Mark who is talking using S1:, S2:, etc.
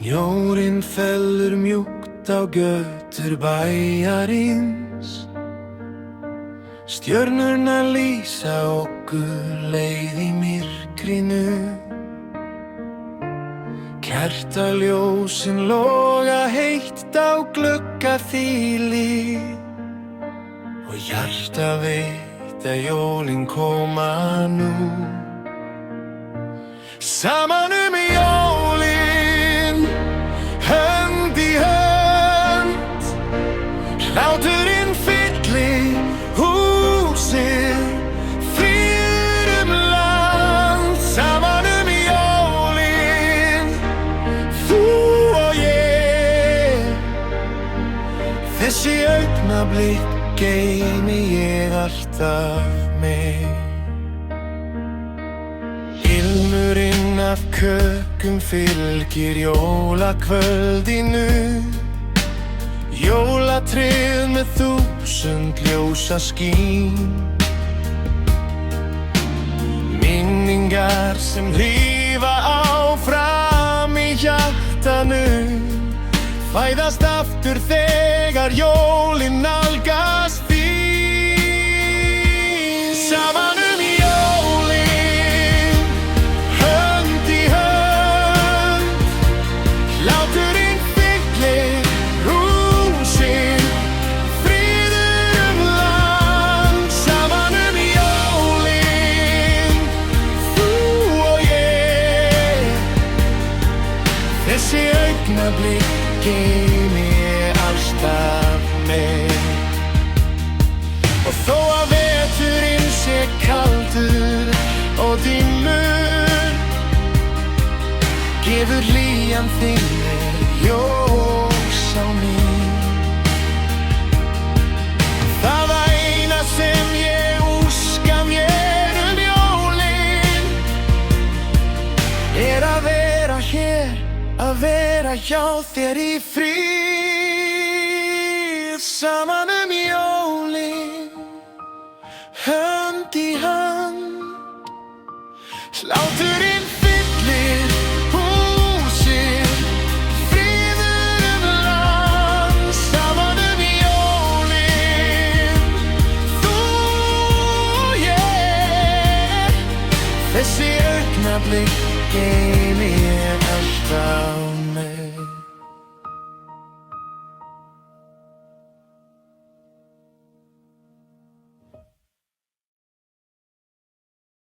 S1: Snjórinn fellur mjúkt á götur bæjarins. Stjörnurnar lýsa okkur leið í myrkrinu. Kertaljósin loga heitt á gluggaþili. Og hjarta veit að jólin koma nú. Saman jólin, hönd í hönd. Hláturinn fyllir húsið, friður land. Saman jólin, þú og ég. Þessi augnablik geymi ég alltaf mig. Ilmurinn af kökum fylgir jólakvöldinu. Jólatréð með 1000 ljósa skín. Minningar sem lifa áfram í hjartanu. Fæðast aftur þegar jólin nálgast þín. Saman jólin, hönd í hönd. Hláturinn fyllir húsið, friður land. Saman jólin, þú og ég. Þessi augnablik geymi ég alltaf með. Og þó að veturinn sé kaldur og dimmur, gefur hlýjan þín mér ljós á ný. Það eina sem ég óska mér jólin er að vera hér, að vera hjá þér í frið. Saman jólin, hönd í hönd. Hláturinn fyllir húsið, friður land. Saman jólin, þú og ég. Þessi augnablik geymi ég alltaf.